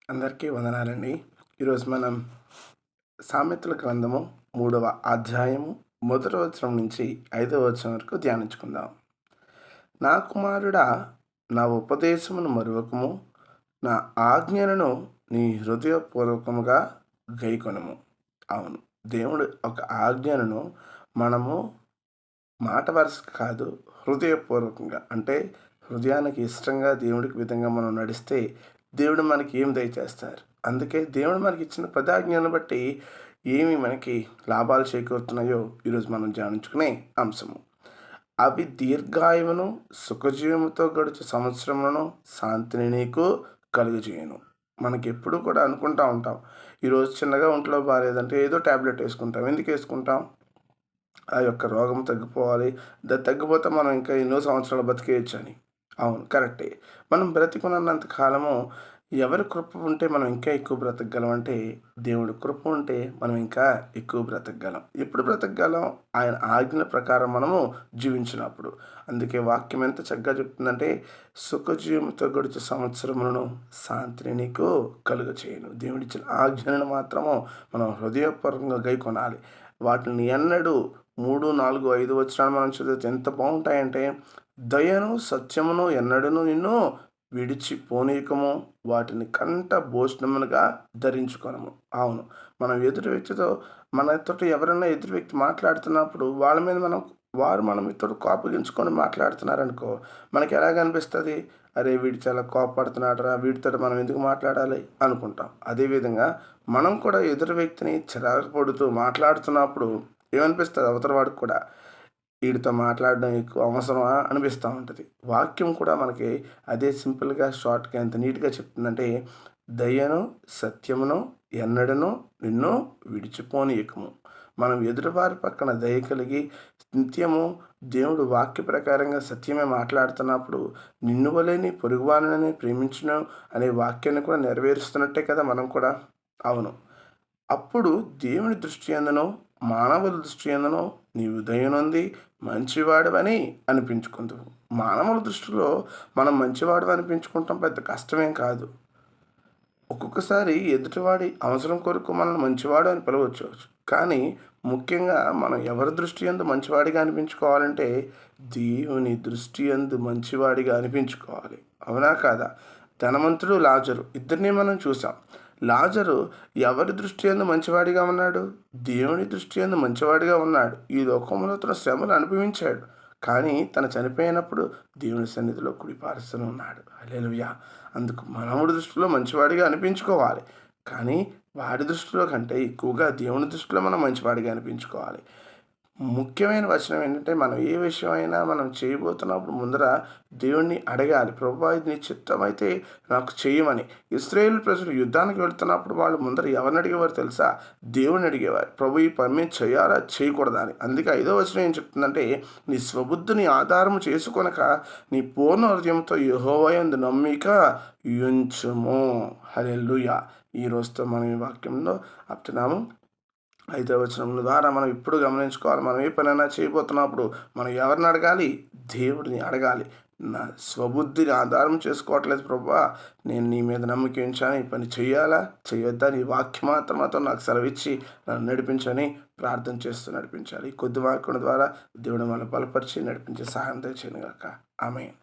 అందరికీ వందనాలండి. ఈరోజు మనం సామెతల గ్రంథము 3వ అధ్యాయము 1వ వచనం నుంచి 5వ వచనం వరకు ధ్యానించుకుందాం. నా కుమారుడా, నా ఉపదేశమును మరువకము, నా ఆజ్ఞలను నీ హృదయపూర్వకముగా గైకొనుము. అవును, దేవుడు ఒక ఆజ్ఞలను మనము మాట వరుసకు కాదు, హృదయపూర్వకంగా అంటే హృదయానికి ఇష్టంగా దేవుడికి విధంగా మనం నడిస్తే దేవుడు మనకి ఏం దయచేస్తారు. అందుకే దేవుడు మనకి ఇచ్చిన ప్రతి బట్టి ఏమి మనకి లాభాలు చేకూరుతున్నాయో ఈరోజు మనం ధ్యానించుకునే అంశము. అవి దీర్ఘాయువును సుఖజీవముతో గడుచు సంవత్సరములను శాంతిని నీకు కలుగజేయను. మనకి ఎప్పుడు కూడా అనుకుంటా ఉంటాం, ఈరోజు చిన్నగా ఒంట్లో బాగాలేదంటే ఏదో ట్యాబ్లెట్ వేసుకుంటాం. ఎందుకు వేసుకుంటాం? ఆ యొక్క రోగం తగ్గిపోవాలి, తగ్గిపోతే మనం ఇంకా ఎన్నో సంవత్సరాలు బతికేయచ్చని. అవును, కరెక్టే. మనం బ్రతికున్నంత కాలము ఎవరి కృప ఉంటే మనం ఇంకా ఎక్కువ బ్రతకగలం అంటే దేవుడి కృప ఉంటే మనం ఇంకా ఎక్కువ బ్రతకగలం. ఎప్పుడు బ్రతకగలం? ఆయన ఆజ్ఞల ప్రకారం మనము జీవించినప్పుడు. అందుకే వాక్యం ఎంత చక్కగా చెప్తుందంటే, సుఖజీవంతో గడిచే సంవత్సరములను శాంతిని నీకు కలుగచేయను. దేవుడిచ్చిన ఆజ్ఞలను మాత్రము మనం హృదయపూర్వకంగా గైకొనాలి. వాటిని ఎన్నడూ 3, 4, 5 వచనాలు మనం చదివితే ఎంత బాగుంటాయంటే, దయను సత్యమును ఎన్నడూను నిన్ను విడిచిపోనీయకము, వాటిని కంట భూషణములుగా ధరించుకొనము. అవును, మనం ఎదుటి వ్యక్తితో మనతోటి ఎవరైనా ఎదుటి వ్యక్తి మాట్లాడుతున్నప్పుడు వాళ్ళ మీద వారు మన మీతో కోపగించుకొని మాట్లాడుతున్నారనుకో, మనకి ఎలాగ అనిపిస్తుంది? అరే, వీడు చాలా కోపపడుతున్నాడురా, వీడితో మనం ఎందుకు మాట్లాడాలి అనుకుంటాం. అదేవిధంగా మనం కూడా ఎదుటి వ్యక్తిని చిరాకు పడుతూ మాట్లాడుతున్నప్పుడు ఏమనిపిస్తుంది? అవతల వాడికి కూడా వీడితో మాట్లాడడం ఎక్కువ అవసరమా అనిపిస్తూ ఉంటుంది. వాక్యం కూడా మనకి అదే సింపుల్గా షార్ట్గా ఎంత నీట్గా చెప్తుందంటే, దయను సత్యమును ఎన్నడను నిన్ను విడిచిపోనీయకము. మనం ఎదుటివారి పక్కన దయ కలిగి నిత్యము దేవుడు వాక్య ప్రకారంగా సత్యమే మాట్లాడుతున్నప్పుడు, నిన్ను వలేని పొరుగువారిని ప్రేమించును అనే వాక్యాన్ని కూడా నెరవేరుస్తున్నట్టే కదా మనం కూడా. అవును, అప్పుడు దేవుని దృష్టి అందును మానవుల దృష్టి అందును నీవు దయనుంది మంచివాడవని అనిపించుకుందువు. మానవుల దృష్టిలో మనం మంచివాడు అనిపించుకుంటాం పెద్ద కష్టమేం కాదు. ఒక్కొక్కసారి ఎదుటివాడి అవసరం కొరకు మనల్ని మంచివాడు అని పిలవచ్చు. కానీ ముఖ్యంగా మనం ఎవరి దృష్టి యందు మంచివాడిగా అనిపించుకోవాలంటే దేవుని దృష్టి యందు మంచివాడిగా అనిపించుకోవాలి. అవునా కాదా? ధనవంతుడు లాజరు ఇద్దరిని మనం చూసాం. లాజరు ఎవరి దృష్టి యందు మంచివాడిగా ఉన్నాడు? దేవుని దృష్టి యందు మంచివాడిగా ఉన్నాడు. ఈ లోకంలో తన శ్రమలు అనుభవించాడు. కానీ తను చనిపోయినప్పుడు దేవుని సన్నిధిలో కుడిపార్శ్వన ఉన్నాడు. హల్లెలూయా! అందుకు మనవుడి దృష్టిలో మంచివాడిగా అనిపించుకోవాలి. కానీ వాడి దృష్టిలో కంటే ఎక్కువగా దేవుని దృష్టిలో మనం మంచివాడిగా అనిపించుకోవాలి. ముఖ్యమైన వచనం ఏంటంటే, మనం ఏ విషయమైనా మనం చేయబోతున్నప్పుడు ముందర దేవుణ్ణి అడగాలి. ప్రభువా, ఇది నీ చిత్తమైతే నాకు చేయమని. ఇశ్రాయేలు ప్రజలు యుద్ధానికి వెళ్తున్నప్పుడు వాళ్ళు ముందర ఎవరిని అడిగేవారు తెలుసా? దేవుణ్ణి అడిగేవారు. ప్రభు, ఈ పని మీద చేయాలా చేయకూడదా అని. అందుకే 5వ వచనం ఏం చెప్తుందంటే, నీ స్వబుద్ధిని ఆధారము చేసుకొనక నీ పూర్ణ హృదయంతో యెహోవా యందు నమ్మిక ఉంచుము. హల్లెలూయా! ఈ రోజుతో మనం ఈ వాక్యంలో ఆపుతున్నాము. 5వ వచనం ద్వారా మనం ఇప్పుడు గమనించుకోవాలి, మనం ఏ పనైనా చేయబోతున్నప్పుడు మనం ఎవరిని అడగాలి? దేవుడిని అడగాలి. నా స్వబుద్ధిని ఆధారం చేసుకోవట్లేదు ప్రభువా, నేను నీ మీద నమ్మకం ఉంచాను, ఈ పని చేయాలా చేయొద్దా, నీ వాక్యం మాత్రమతో నాకు సెలవిచ్చి నన్ను నడిపించని ప్రార్థన చేస్తూ నడిపించాలి. ఈ కొద్ది వాక్యం ద్వారా దేవుడు మనం బలపరిచి నడిపించే సహాయం దయచేయను గాక. ఆమేన్.